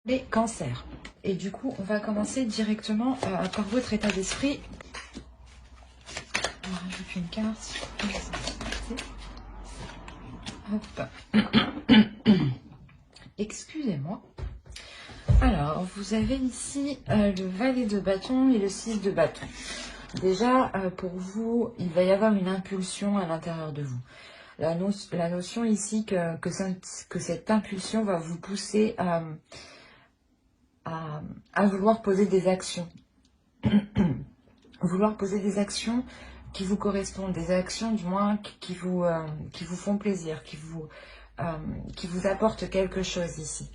les cancers. Et du coup, on va commencer directement par votre état d'esprit. On rajoute une carte. Hop. Excusez-moi. Alors, vous avez ici le valet de bâton et le 6 de bâton. Déjà, pour vous, il va y avoir une impulsion à l'intérieur de vous. La notion ici que cette impulsion va vous pousser à vouloir poser des actions. Vouloir poser des actions qui vous correspondent, des actions du moins qui vous font plaisir, qui vous apportent quelque chose ici.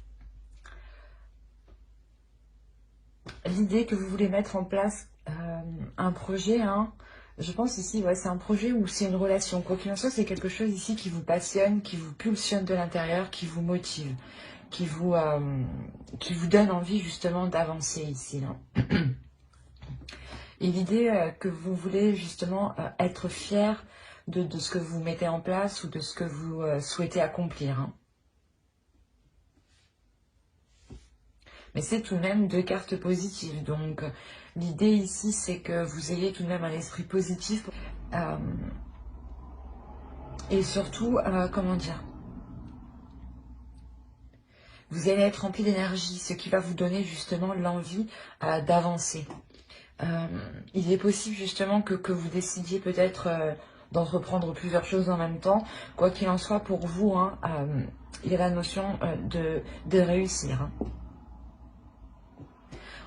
L'idée que vous voulez mettre en place un projet, hein, je pense ici, ouais, c'est un projet ou c'est une relation. Quoi qu'il en soit, c'est quelque chose ici qui vous passionne, qui vous pulsionne de l'intérieur, qui vous motive, qui vous donne envie justement d'avancer ici. Là. Et l'idée que vous voulez justement être fier de ce que vous mettez en place ou de ce que vous souhaitez accomplir. Hein. Mais c'est tout de même deux cartes positives. Donc l'idée ici, c'est que vous ayez tout de même un esprit positif. Et surtout, comment dire, vous allez être rempli d'énergie, ce qui va vous donner justement l'envie d'avancer. Il est possible justement que vous décidiez peut-être d'entreprendre plusieurs choses en même temps. Quoi qu'il en soit, pour vous, hein, il y a la notion de réussir. Hein.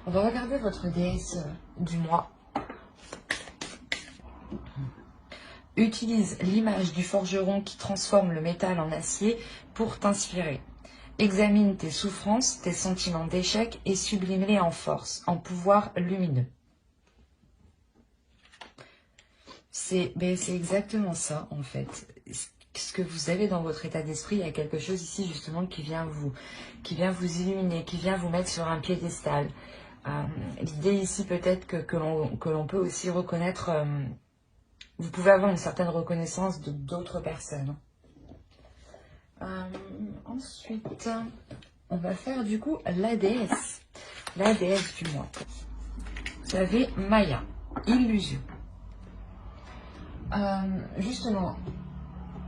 On va regarder votre déesse du mois. Utilise l'image du forgeron qui transforme le métal en acier pour t'inspirer. Examine tes souffrances, tes sentiments d'échec et sublime-les en force, en pouvoir lumineux. C'est exactement ça, en fait. Ce que vous avez dans votre état d'esprit, il y a quelque chose ici, justement, qui vient vous illuminer, qui vient vous mettre sur un piédestal. L'idée ici, peut-être que l'on peut aussi reconnaître... vous pouvez avoir une certaine reconnaissance de d'autres personnes. Ensuite, on va faire du coup la déesse du mois. Vous avez Maya, illusion. Justement,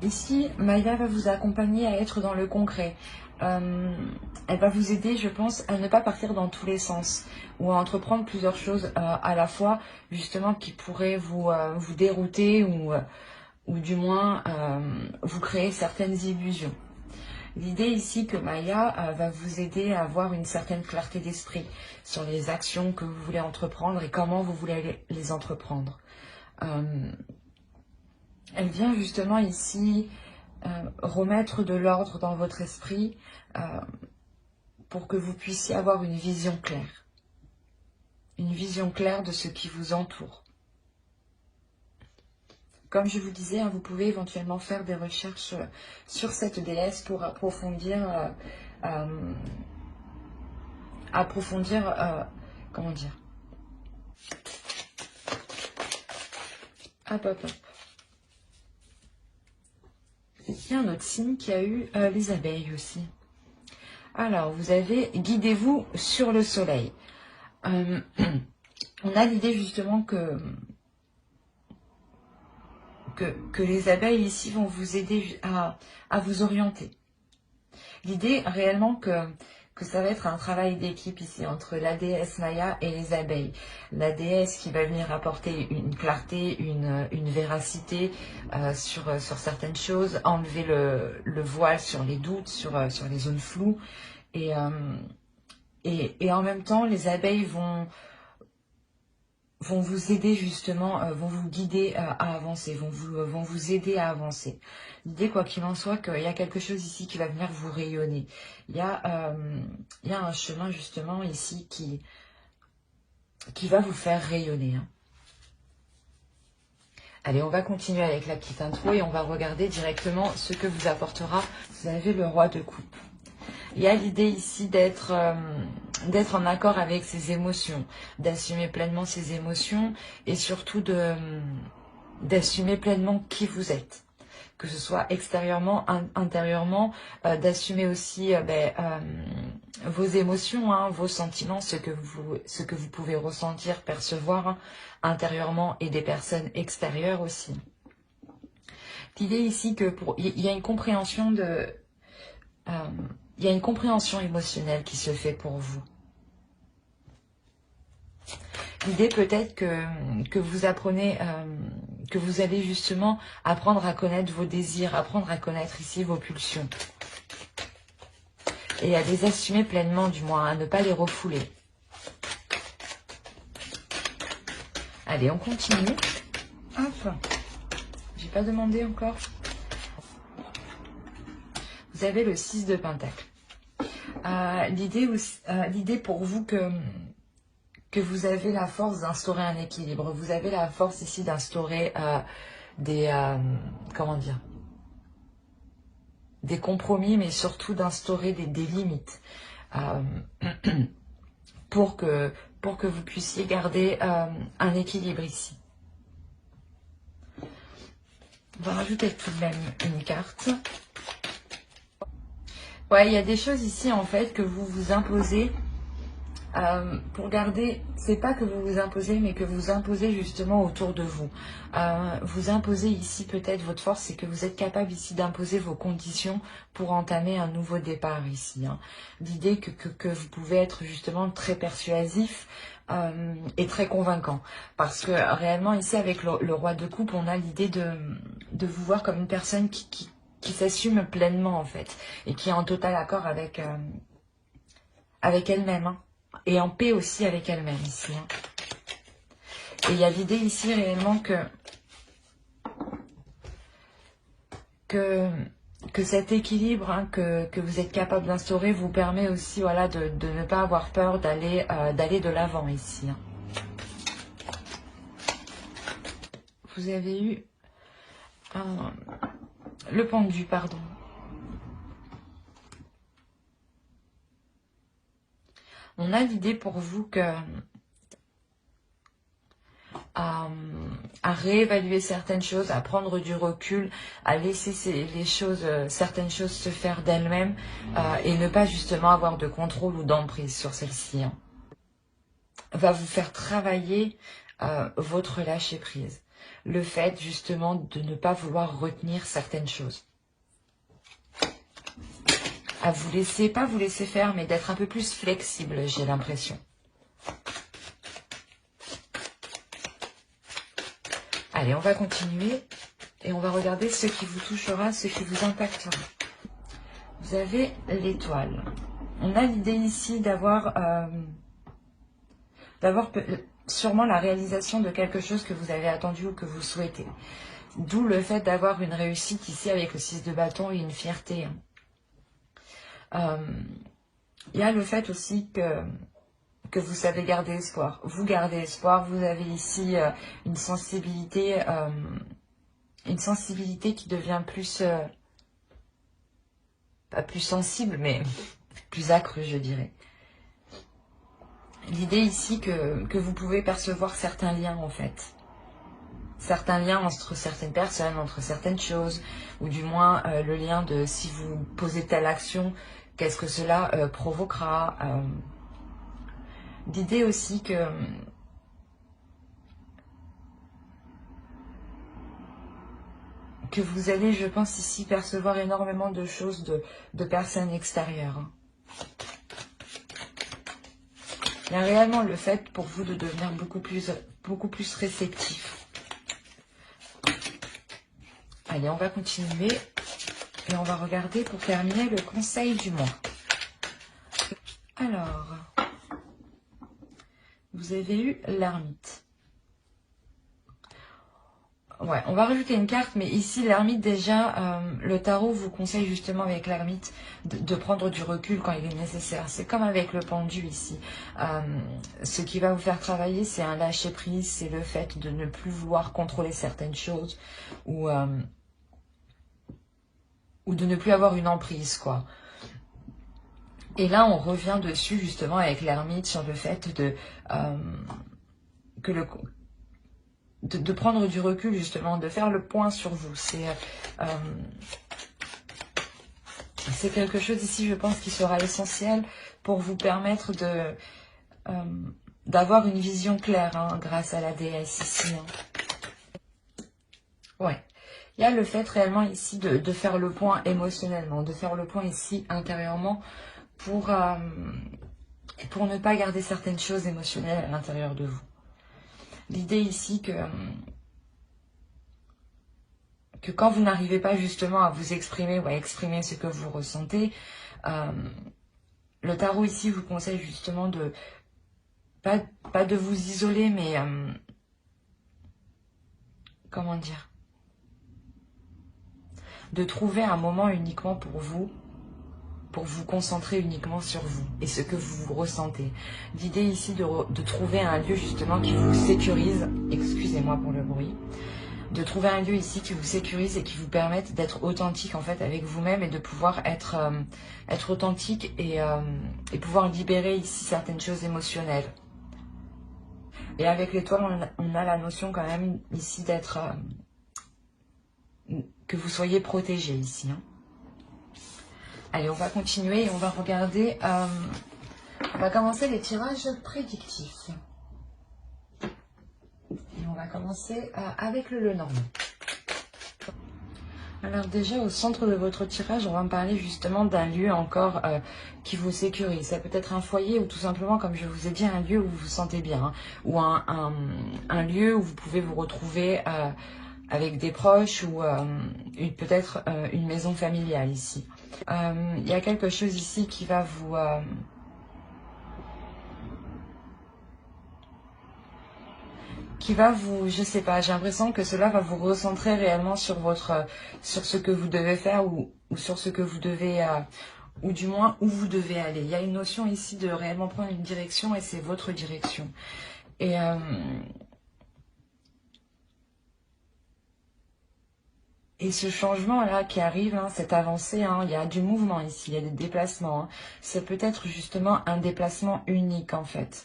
ici, Maya va vous accompagner à être dans le concret. Elle va vous aider, je pense, à ne pas partir dans tous les sens ou à entreprendre plusieurs choses à la fois, justement, qui pourraient vous dérouter ou du moins vous créer certaines illusions. L'idée ici que Maya va vous aider à avoir une certaine clarté d'esprit sur les actions que vous voulez entreprendre et comment vous voulez les entreprendre. Elle vient justement ici remettre de l'ordre dans votre esprit pour que vous puissiez avoir une vision claire. Une vision claire de ce qui vous entoure. Comme je vous disais, hein, vous pouvez éventuellement faire des recherches sur cette déesse pour approfondir, comment dire, hop. Il y a un autre signe qui a eu les abeilles aussi. Alors, vous avez « Guidez-vous sur le soleil ». On a l'idée justement que les abeilles ici vont vous aider à vous orienter. L'idée réellement que ça va être un travail d'équipe ici entre la déesse Maya et les abeilles. La déesse qui va venir apporter une clarté, une véracité sur certaines choses, enlever le voile sur les doutes, sur les zones floues. Et en même temps, les abeilles vont vous aider justement, vont vous guider à avancer, vont vous aider à avancer. L'idée, quoi qu'il en soit, qu'il y a quelque chose ici qui va venir vous rayonner. Il y a un chemin justement ici qui va vous faire rayonner. Hein. Allez, on va continuer avec la petite intro et on va regarder directement ce que vous apportera. Vous avez le roi de coupe. Il y a l'idée ici d'être en accord avec ses émotions, d'assumer pleinement ses émotions et surtout d'assumer pleinement qui vous êtes. que ce soit extérieurement, intérieurement, d'assumer aussi vos émotions, hein, vos sentiments, ce que vous pouvez ressentir, percevoir hein, intérieurement et des personnes extérieures aussi. L'idée ici que il y a une compréhension il y a une compréhension émotionnelle qui se fait pour vous. L'idée peut-être que vous apprenez, que vous allez justement apprendre à connaître vos désirs, apprendre à connaître ici vos pulsions. Et à les assumer pleinement du moins, à ne pas les refouler. Allez, on continue. Hop, j'ai pas demandé encore. Vous avez le 6 de Pentacle. L'idée pour vous que vous avez la force d'instaurer un équilibre. Vous avez la force ici d'instaurer des compromis, mais surtout d'instaurer des limites pour que vous puissiez garder un équilibre ici. On va rajouter tout de même une carte. Ouais, il y a des choses ici en fait que vous vous imposez pour garder, c'est pas que vous vous imposez, mais que vous imposez justement autour de vous. Vous imposez ici peut-être votre force, c'est que vous êtes capable ici d'imposer vos conditions pour entamer un nouveau départ ici. Hein. L'idée que vous pouvez être justement très persuasif et très convaincant. Parce que réellement ici avec le roi de coupe, on a l'idée de vous voir comme une personne qui s'assume pleinement en fait et qui est en total accord avec elle-même. Hein. Et en paix aussi avec elle-même ici. Hein. Et il y a l'idée ici réellement que cet équilibre hein, que vous êtes capable d'instaurer vous permet aussi voilà, de ne pas avoir peur d'aller de l'avant ici. Hein. Vous avez eu le pendu, pardon. On a l'idée pour vous que à réévaluer certaines choses, à prendre du recul, à laisser certaines choses se faire d'elles-mêmes et ne pas justement avoir de contrôle ou d'emprise sur celles-ci. Hein. Va vous faire travailler votre lâcher-prise. Le fait justement de ne pas vouloir retenir certaines choses. À vous laisser, pas vous laisser faire, mais d'être un peu plus flexible, j'ai l'impression. Allez, on va continuer et on va regarder ce qui vous touchera, ce qui vous impactera. Vous avez l'étoile. On a l'idée ici d'avoir sûrement la réalisation de quelque chose que vous avez attendu ou que vous souhaitez. D'où le fait d'avoir une réussite ici avec le 6 de bâton et une fierté. Il y a le fait aussi que vous savez garder espoir. Vous gardez espoir, vous avez ici une sensibilité qui devient plus, pas plus sensible, mais plus âcre, je dirais. L'idée ici que vous pouvez percevoir certains liens, en fait. Certains liens entre certaines personnes, entre certaines choses, ou du moins le lien de si vous posez telle action, qu'est-ce que cela provoquera. L'idée aussi que vous allez, je pense ici, percevoir énormément de choses de personnes extérieures. Il y a réellement le fait pour vous de devenir beaucoup plus réceptif. Allez, on va continuer et on va regarder pour terminer le conseil du mois. Alors, vous avez eu l'ermite. Ouais, on va rajouter une carte, mais ici, l'ermite, déjà, le tarot vous conseille justement avec l'ermite de prendre du recul quand il est nécessaire. C'est comme avec le pendu ici. Ce qui va vous faire travailler, c'est un lâcher-prise, c'est le fait de ne plus vouloir contrôler certaines choses ou de ne plus avoir une emprise, quoi. Et là, on revient dessus, justement, avec l'ermite, sur le fait de prendre du recul justement, de faire le point sur vous. C'est quelque chose ici, je pense, qui sera essentiel pour vous permettre d'avoir une vision claire hein, grâce à la déesse ici. Hein. Ouais. Il y a le fait réellement ici de faire le point émotionnellement, de faire le point ici intérieurement pour ne pas garder certaines choses émotionnelles à l'intérieur de vous. L'idée ici que quand vous n'arrivez pas justement à vous exprimer ou à exprimer ce que vous ressentez, le tarot ici vous conseille justement de, pas de vous isoler, mais comment dire, de trouver un moment uniquement pour vous concentrer uniquement sur vous et ce que vous ressentez. L'idée ici de trouver un lieu justement qui vous sécurise, excusez-moi pour le bruit, de trouver un lieu ici qui vous sécurise et qui vous permette d'être authentique en fait avec vous-même et de pouvoir être authentique et pouvoir libérer ici certaines choses émotionnelles. Et avec l'étoile, on a la notion quand même ici d'être... que vous soyez protégé ici. Hein. Allez, on va continuer et on va regarder... on va commencer les tirages prédictifs. Et on va commencer avec le Lenormand. Alors déjà, au centre de votre tirage, on va me parler justement d'un lieu encore qui vous sécurise. Ça peut être un foyer ou tout simplement, comme je vous ai dit, un lieu où vous vous sentez bien. Hein, ou un lieu où vous pouvez vous retrouver avec des proches ou peut-être une maison familiale ici. Il y a quelque chose ici qui va vous... je sais pas, j'ai l'impression que cela va vous recentrer réellement sur ce que vous devez faire ou sur ce que vous devez, ou du moins où vous devez aller. Il y a une notion ici de réellement prendre une direction et c'est votre direction. Et ce changement-là qui arrive, hein, cette avancée, hein, il y a du mouvement ici, il y a des déplacements. Hein. C'est peut-être justement un déplacement unique en fait.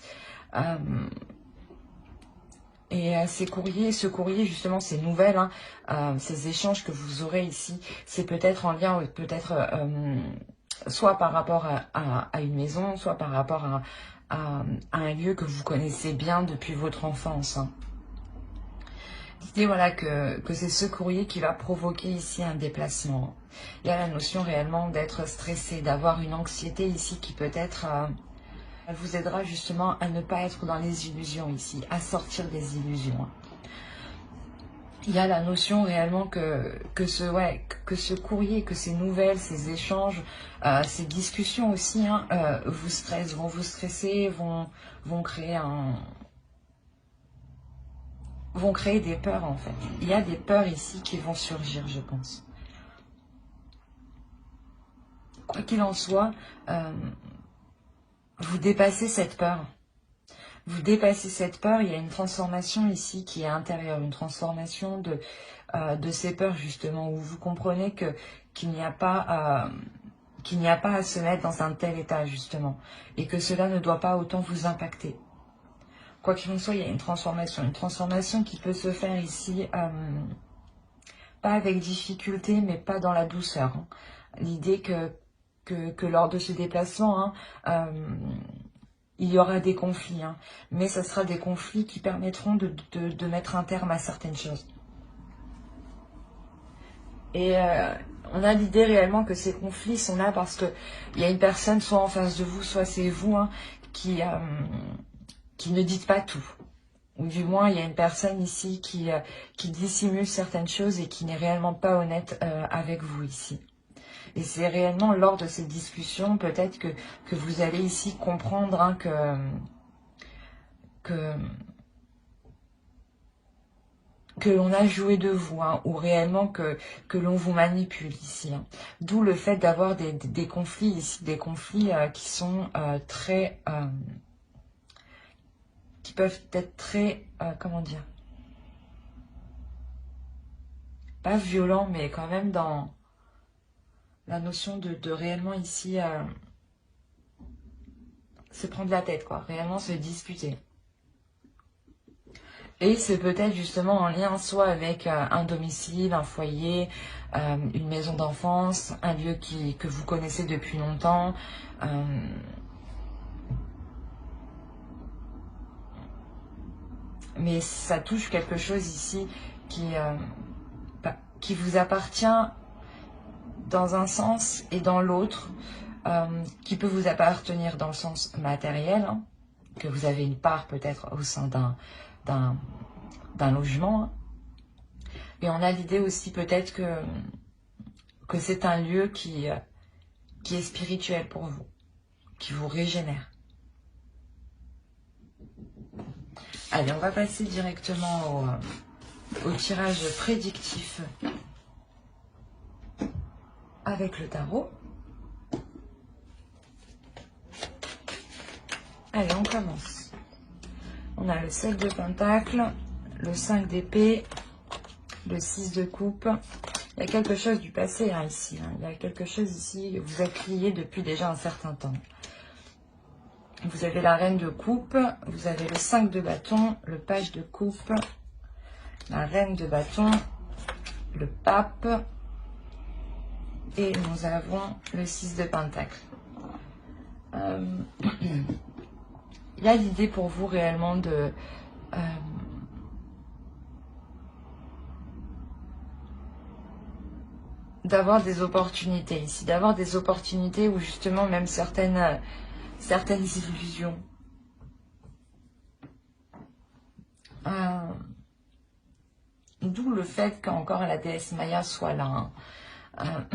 Et ce courrier justement, ces nouvelles, hein, ces échanges que vous aurez ici, c'est peut-être en lien, peut-être soit par rapport à une maison, soit par rapport à un lieu que vous connaissez bien depuis votre enfance. Hein. L'idée, voilà, que c'est ce courrier qui va provoquer ici un déplacement. Il y a la notion réellement d'être stressé, d'avoir une anxiété ici qui peut-être... elle vous aidera justement à ne pas être dans les illusions ici, à sortir des illusions. Il y a la notion réellement que ce courrier, que ces nouvelles, ces échanges, ces discussions aussi, hein, vous stressent, vont vous stresser, vont créer des peurs en fait. Il y a des peurs ici qui vont surgir, je pense. Quoi qu'il en soit, vous dépassez cette peur. Vous dépassez cette peur, il y a une transformation ici qui est intérieure, une transformation de ces peurs justement, où vous comprenez qu'il n'y a pas à se mettre dans un tel état justement, et que cela ne doit pas autant vous impacter. Quoi qu'il en soit, il y a une transformation qui peut se faire ici, pas avec difficulté, mais pas dans la douceur. Hein. L'idée que lors de ce déplacement, hein, il y aura des conflits, hein, mais ce sera des conflits qui permettront de mettre un terme à certaines choses. Et on a l'idée réellement que ces conflits sont là parce qu'il y a une personne soit en face de vous, soit c'est vous, hein, qui ne dites pas tout. Ou du moins, il y a une personne ici qui dissimule certaines choses et qui n'est réellement pas honnête avec vous ici. Et c'est réellement lors de cette discussion, peut-être que vous allez ici comprendre hein, que l'on a joué de vous, hein, ou réellement que l'on vous manipule ici. Hein. D'où le fait d'avoir des conflits ici, des conflits qui sont très... qui peuvent être très... comment dire, pas violents, mais quand même dans la notion de réellement ici se prendre la tête, quoi, réellement se disputer. Et c'est peut-être justement en lien soit avec un domicile, un foyer, une maison d'enfance, un lieu que vous connaissez depuis longtemps. Mais ça touche quelque chose ici qui vous appartient dans un sens et dans l'autre, qui peut vous appartenir dans le sens matériel, hein, que vous avez une part peut-être au sein d'un logement. Hein. Et on a l'idée aussi peut-être que c'est un lieu qui est spirituel pour vous, qui vous régénère. Allez, on va passer directement au tirage prédictif avec le tarot. Allez, on commence. On a le 7 de Pentacle, le 5 d'épée, le 6 de coupe. Il y a quelque chose du passé hein, ici. Hein. Il y a quelque chose ici, vous êtes liés depuis déjà un certain temps. Vous avez la reine de coupe, vous avez le 5 de bâton, le page de coupe, la reine de bâton, le pape et nous avons le 6 de pentacle. Il y a l'idée pour vous réellement de d'avoir des opportunités ici, d'avoir des opportunités où justement même certaines illusions d'où le fait qu'encore la déesse Maya soit là. Hein.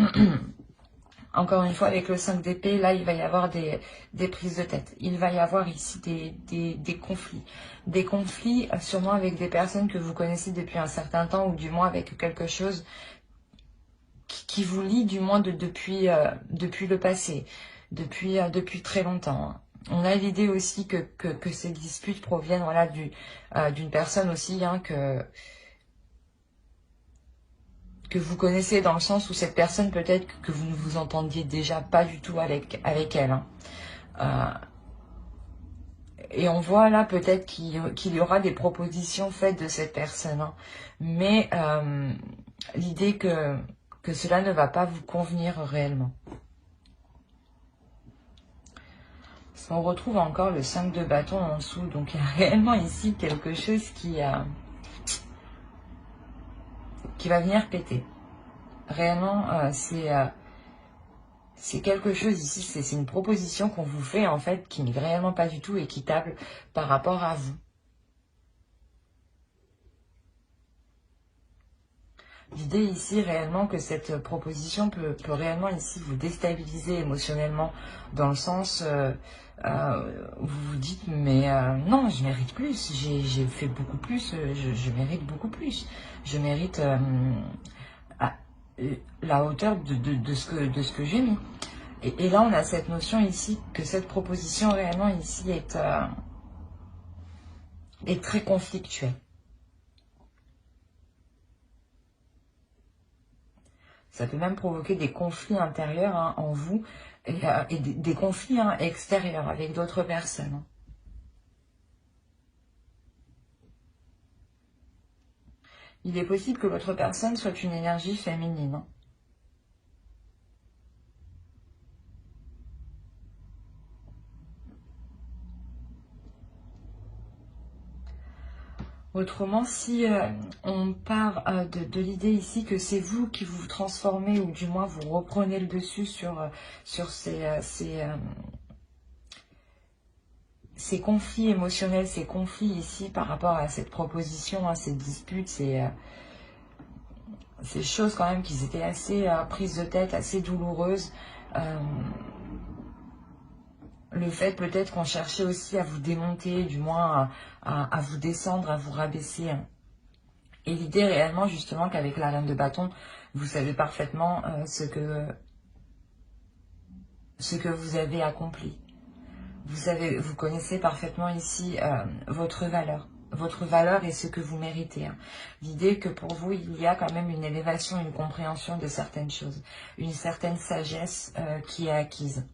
Encore une fois, avec le 5 d'épée, là, il va y avoir des prises de tête. Il va y avoir ici des conflits. Des conflits, sûrement avec des personnes que vous connaissez depuis un certain temps, ou du moins avec quelque chose qui vous lie, du moins depuis le passé, depuis très longtemps. Hein. On a l'idée aussi que ces disputes proviennent voilà, d'une personne aussi hein, que vous connaissez dans le sens où cette personne peut-être que vous ne vous entendiez déjà pas du tout avec elle. Hein. Et on voit là peut-être qu'il y aura des propositions faites de cette personne. Hein. Mais l'idée que cela ne va pas vous convenir réellement. On retrouve encore le 5 de bâton en dessous. Donc il y a réellement ici quelque chose qui va venir péter. Réellement, c'est quelque chose ici, c'est une proposition qu'on vous fait en fait qui n'est réellement pas du tout équitable par rapport à vous. L'idée ici réellement que cette proposition peut réellement ici vous déstabiliser émotionnellement dans le sens où vous vous dites mais non je mérite plus, j'ai fait beaucoup plus, je mérite beaucoup plus, je mérite la hauteur de ce que j'ai mis. Et là on a cette notion ici que cette proposition réellement ici est très conflictuelle. Ça peut même provoquer des conflits intérieurs hein, en vous et des conflits hein, extérieurs avec d'autres personnes. Hein. Il est possible que votre personne soit une énergie féminine. Hein. Autrement, si on part de l'idée ici que c'est vous qui vous transformez ou du moins vous reprenez le dessus sur ces conflits émotionnels, ces conflits ici par rapport à cette proposition, à ces disputes, ces choses quand même qui étaient assez prises de tête, assez douloureuses. Le fait peut-être qu'on cherchait aussi à vous démonter, du moins à vous descendre, à vous rabaisser. Et l'idée réellement justement qu'avec la reine de bâton, vous savez parfaitement ce que vous avez accompli. Vous connaissez parfaitement ici votre valeur et ce que vous méritez. Hein. L'idée que pour vous, il y a quand même une élévation, une compréhension de certaines choses, une certaine sagesse qui est acquise.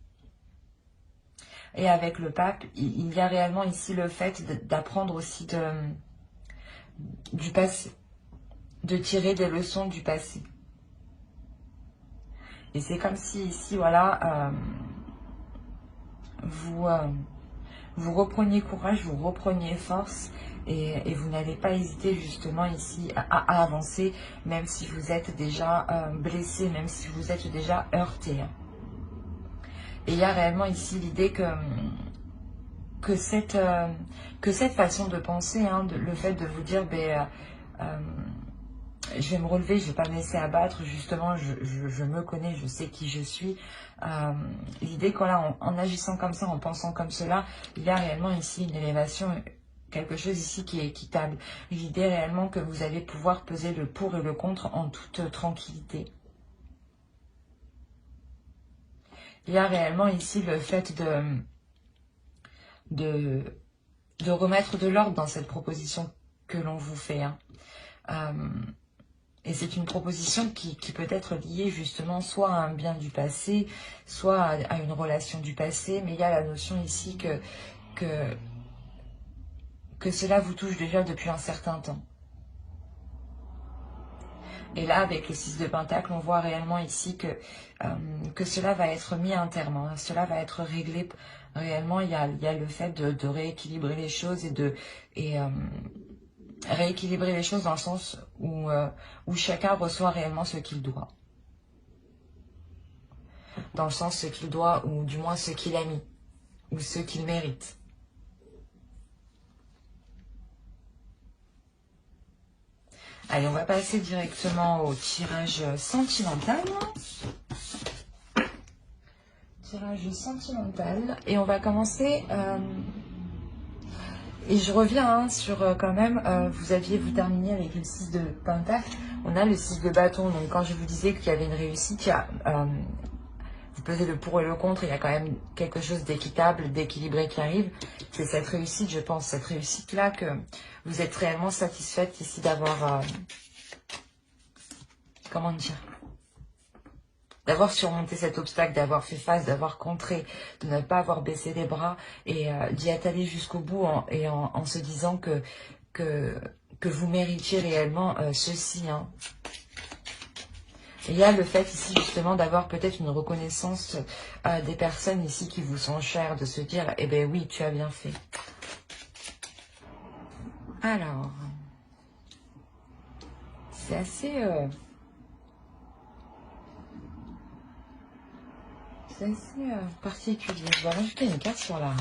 Et avec le pape, il y a réellement ici le fait d'apprendre aussi du passé, de tirer des leçons du passé. Et c'est comme si ici, voilà, vous repreniez courage, vous repreniez force et vous n'allez pas hésiter justement ici à avancer, même si vous êtes déjà blessé, même si vous êtes déjà heurté. Et il y a réellement ici l'idée que cette façon de penser, hein, le fait de vous dire, ben, je vais me relever, je ne vais pas me laisser abattre, justement, je me connais, je sais qui je suis. L'idée en agissant comme ça, en pensant comme cela, il y a réellement ici une élévation, quelque chose ici qui est équitable. L'idée réellement que vous allez pouvoir peser le pour et le contre en toute tranquillité. Il y a réellement ici le fait de remettre de l'ordre dans cette proposition que l'on vous fait. Hein. Et c'est une proposition qui peut être liée justement soit à un bien du passé, soit à une relation du passé, mais il y a la notion ici que cela vous touche déjà depuis un certain temps. Et là, avec le 6 de Pentacle, on voit réellement ici que cela va être mis à un terme, hein. Cela va être réglé. Réellement, il y a le fait de rééquilibrer les choses rééquilibrer les choses dans le sens où chacun reçoit réellement ce qu'il doit. Dans le sens ce qu'il doit, ou du moins ce qu'il a mis, ou ce qu'il mérite. Allez, on va passer directement au tirage sentimental. Tirage sentimental. Et on va commencer... et je reviens hein, sur quand même, vous terminé avec le 6 de Pentacle. On a le 6 de bâton. Donc quand je vous disais qu'il y avait une réussite, il y a... vous pesez le pour et le contre, il y a quand même quelque chose d'équitable, d'équilibré qui arrive. C'est cette réussite, je pense, cette réussite-là que vous êtes réellement satisfaite ici d'avoir... comment dire, d'avoir surmonté cet obstacle, d'avoir fait face, d'avoir contré, de ne pas avoir baissé les bras et d'y être allé jusqu'au bout en se disant que vous méritiez réellement ceci. Hein. Et il y a le fait ici justement d'avoir peut-être une reconnaissance des personnes ici qui vous sont chères, de se dire, eh bien oui, tu as bien fait. Alors, c'est assez... c'est assez particulier. Je vais rajouter une carte sur la...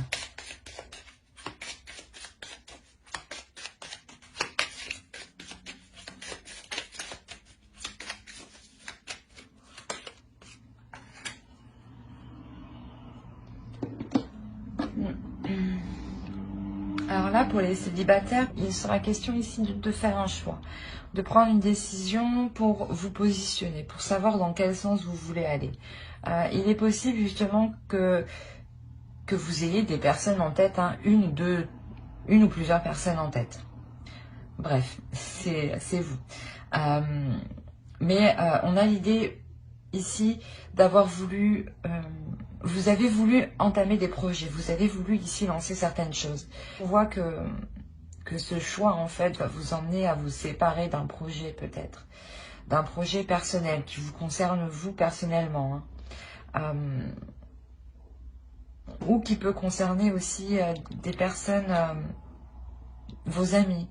Alors là, pour les célibataires, il sera question ici de faire un choix, de prendre une décision pour vous positionner, pour savoir dans quel sens vous voulez aller. Il est possible justement que vous ayez des personnes en tête, hein, une ou plusieurs personnes en tête. Bref, c'est vous. Mais on a l'idée ici d'avoir voulu... vous avez voulu entamer des projets, vous avez voulu ici lancer certaines choses. On voit que ce choix en fait va vous emmener à vous séparer d'un projet peut-être, d'un projet personnel qui vous concerne vous personnellement, hein. Ou qui peut concerner aussi des personnes, vos amis,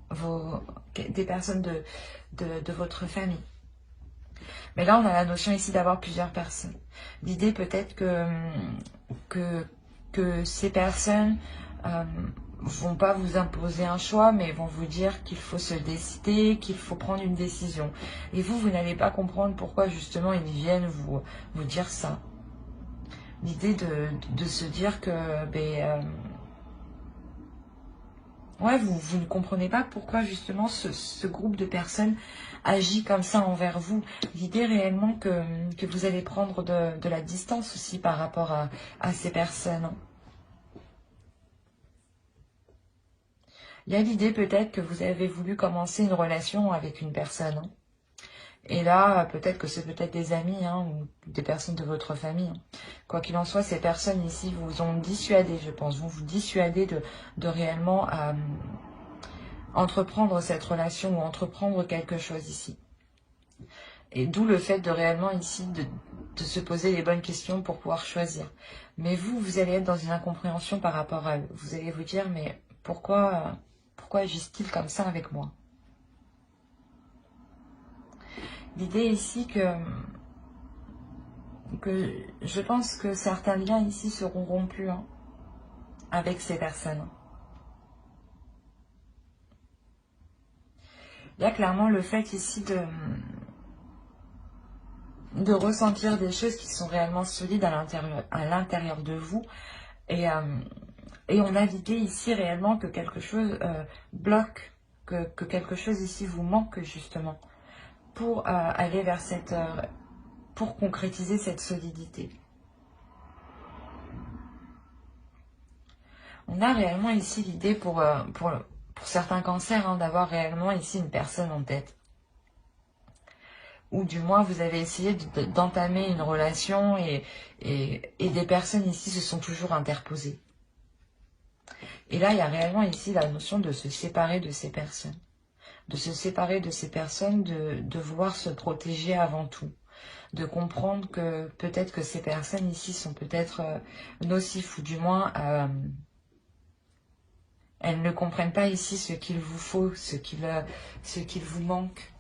des personnes de votre famille. Mais là, on a la notion ici d'avoir plusieurs personnes. L'idée peut-être que ces personnes vont pas vous imposer un choix, mais vont vous dire qu'il faut se décider, qu'il faut prendre une décision. Et vous n'allez pas comprendre pourquoi justement ils viennent vous dire ça. L'idée de se dire que ouais, vous ne comprenez pas pourquoi justement ce groupe de personnes agit comme ça envers vous. L'idée réellement que vous allez prendre de la distance aussi par rapport à ces personnes. Il y a l'idée peut-être que vous avez voulu commencer une relation avec une personne. Hein. Et là, peut-être que c'est peut-être des amis hein, ou des personnes de votre famille. Hein. Quoi qu'il en soit, ces personnes ici vous ont dissuadé, je pense, vont vous dissuader de réellement entreprendre cette relation ou entreprendre quelque chose ici. Et d'où le fait de réellement ici de se poser les bonnes questions pour pouvoir choisir. Mais vous allez être dans une incompréhension par rapport à eux. Vous allez vous dire, mais pourquoi agissent-ils comme ça avec moi? L'idée ici que je pense que certains liens ici seront rompus avec ces personnes. Il y a clairement le fait ici de ressentir des choses qui sont réellement solides à l'intérieur de vous. Et on a l'idée ici réellement que quelque chose bloque, que quelque chose ici vous manque justement pour aller vers cette... pour concrétiser cette solidité. On a réellement ici l'idée pour certains cancers d'avoir réellement ici une personne en tête. Ou du moins vous avez essayé d'entamer une relation et des personnes ici se sont toujours interposées. Et là, il y a réellement ici la notion de se séparer de ces personnes. De se séparer de ces personnes, de vouloir se protéger avant tout. De comprendre que peut-être que ces personnes ici sont peut-être nocifs ou du moins elles ne comprennent pas ici ce qu'il vous faut, ce qu'il vous manque.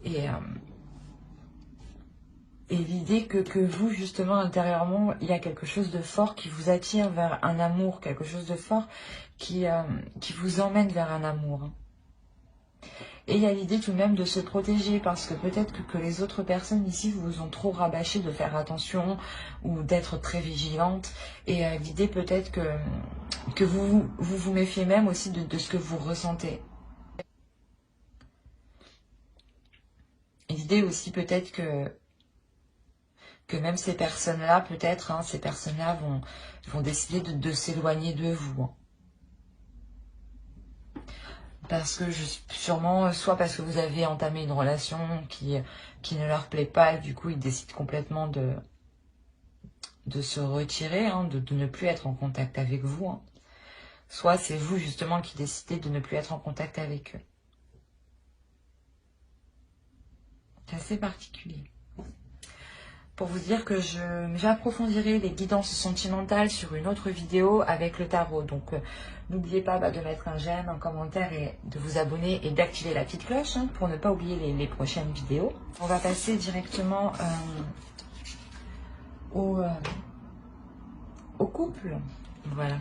Et l'idée que vous, justement, intérieurement, il y a quelque chose de fort qui vous attire vers un amour, quelque chose de fort qui vous emmène vers un amour. Et il y a l'idée tout de même de se protéger parce que peut-être que les autres personnes ici vous ont trop rabâché de faire attention ou d'être très vigilante. Et l'idée peut-être que vous méfiez même aussi de ce que vous ressentez. L'idée aussi peut-être que même ces personnes-là, peut-être, ces personnes-là vont décider de s'éloigner de vous. Parce que sûrement, soit parce que vous avez entamé une relation qui ne leur plaît pas, et du coup ils décident complètement de se retirer, de ne plus être en contact avec vous. Soit c'est vous justement qui décidez de ne plus être en contact avec eux. C'est assez particulier. Pour vous dire que j'approfondirai les guidances sentimentales sur une autre vidéo avec le tarot. Donc n'oubliez pas de mettre un j'aime, un commentaire et de vous abonner et d'activer la petite cloche pour ne pas oublier les prochaines vidéos. On va passer directement au couple. Voilà.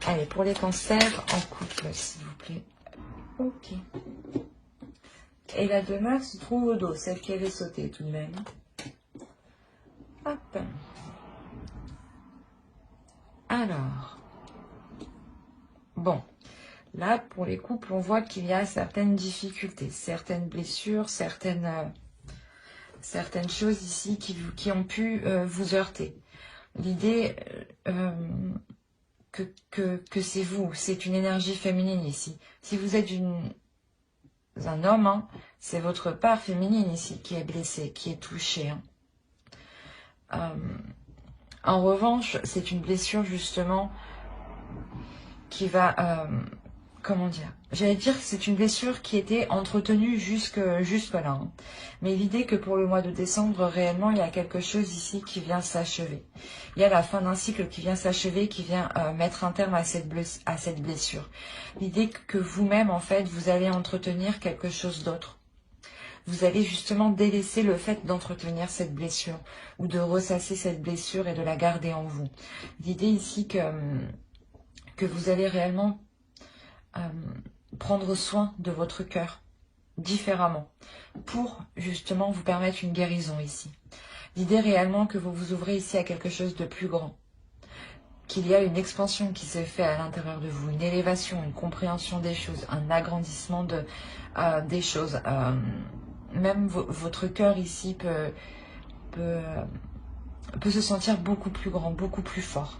Allez, pour les cancers en couple, s'il vous plaît. Ok. Et la demeure se trouve au dos, celle qui avait sauté tout de même. Hop. Alors, bon, là, pour les couples, on voit qu'il y a certaines difficultés, certaines blessures, certaines choses ici qui ont pu vous heurter. L'idée que c'est vous, c'est une énergie féminine ici. Si vous êtes un homme, c'est votre part féminine ici qui est blessée, qui est touchée. En revanche, c'est une blessure justement qui va... comment dire? J'allais dire que c'est une blessure qui était entretenue jusque là. Mais l'idée que pour le mois de décembre, réellement, il y a quelque chose ici qui vient s'achever. Il y a la fin d'un cycle qui vient s'achever, qui vient mettre un terme à cette blessure. L'idée que vous-même, en fait, vous allez entretenir quelque chose d'autre. Vous allez justement délaisser le fait d'entretenir cette blessure ou de ressasser cette blessure et de la garder en vous. L'idée ici que vous allez réellement prendre soin de votre cœur différemment pour justement vous permettre une guérison ici. L'idée réellement que vous vous ouvrez ici à quelque chose de plus grand, qu'il y a une expansion qui s'est faite à l'intérieur de vous, une élévation, une compréhension des choses, un agrandissement des choses. Même votre cœur ici peut se sentir beaucoup plus grand, beaucoup plus fort.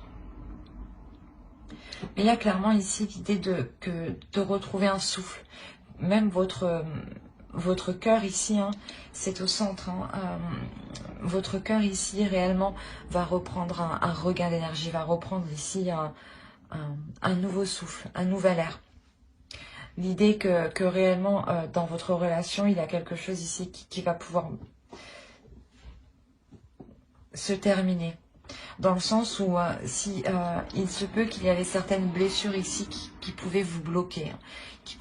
Mais il y a clairement ici l'idée de retrouver un souffle. Même votre cœur ici, c'est au centre. Votre cœur ici réellement va reprendre un regain d'énergie, va reprendre ici un nouveau souffle, un nouvel air. L'idée que réellement, dans votre relation, il y a quelque chose ici qui va pouvoir se terminer. Dans le sens où si il se peut qu'il y avait certaines blessures ici qui pouvaient vous bloquer, hein, qui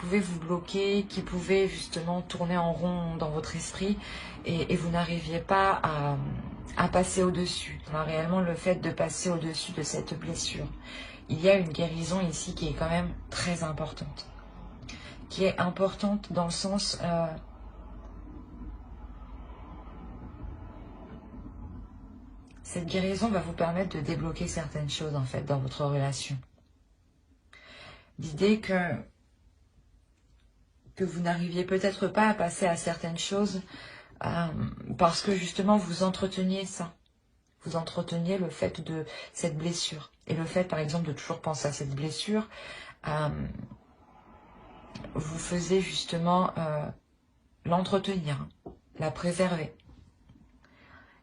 pouvaient justement tourner en rond dans votre esprit et vous n'arriviez pas à passer au-dessus. Réellement, le fait de passer au-dessus de cette blessure, il y a une guérison ici qui est quand même très importante. Qui est importante dans le sens... cette guérison va vous permettre de débloquer certaines choses en fait dans votre relation. L'idée que vous n'arriviez peut-être pas à passer à certaines choses parce que justement vous entreteniez ça. Vous entreteniez le fait de cette blessure. Et le fait par exemple de toujours penser à cette blessure vous faisait justement l'entretenir, la préserver.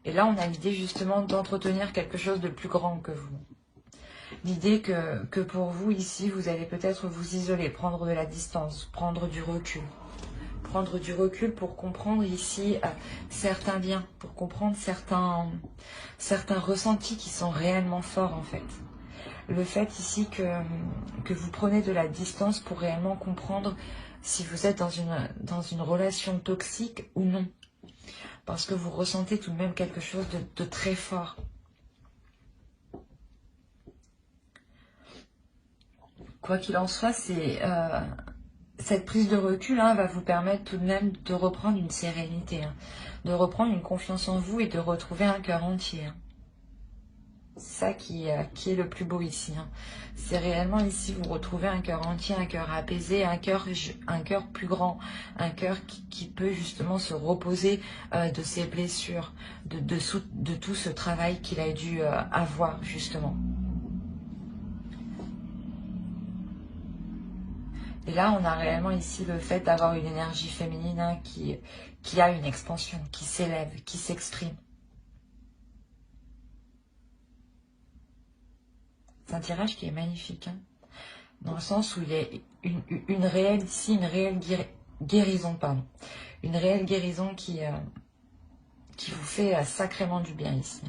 Et là, on a l'idée justement d'entretenir quelque chose de plus grand que vous. L'idée que pour vous, ici, vous allez peut-être vous isoler, prendre de la distance, prendre du recul. Prendre du recul pour comprendre ici certains liens, pour comprendre certains ressentis qui sont réellement forts en fait. Le fait ici que vous prenez de la distance pour réellement comprendre si vous êtes dans une relation toxique ou non. Parce que vous ressentez tout de même quelque chose de très fort. Quoi qu'il en soit, cette prise de recul va vous permettre tout de même de reprendre une sérénité, de reprendre une confiance en vous et de retrouver un cœur entier. C'est ça qui est le plus beau ici. C'est réellement ici, vous retrouvez un cœur entier, un cœur apaisé, un cœur plus grand, un cœur qui peut justement se reposer de ses blessures, de tout ce travail qu'il a dû avoir justement. Et là, on a réellement ici le fait d'avoir une énergie féminine qui a une expansion, qui s'élève, qui s'exprime. C'est un tirage qui est magnifique, dans le sens où il y a une réelle guérison, pardon. Une réelle guérison qui vous fait sacrément du bien ici.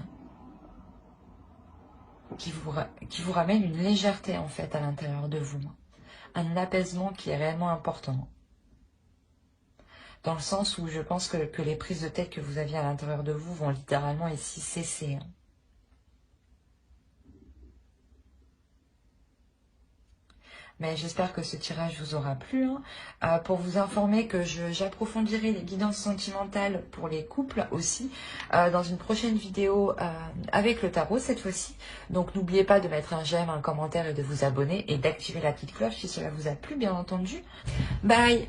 Qui vous ramène une légèreté en fait à l'intérieur de vous. Un apaisement qui est réellement important. Dans le sens où je pense que les prises de tête que vous aviez à l'intérieur de vous vont littéralement ici cesser. Mais j'espère que ce tirage vous aura plu. Pour vous informer que j'approfondirai les guidances sentimentales pour les couples aussi dans une prochaine vidéo avec le tarot cette fois-ci. Donc n'oubliez pas de mettre un j'aime, un commentaire et de vous abonner et d'activer la petite cloche si cela vous a plu bien entendu. Bye!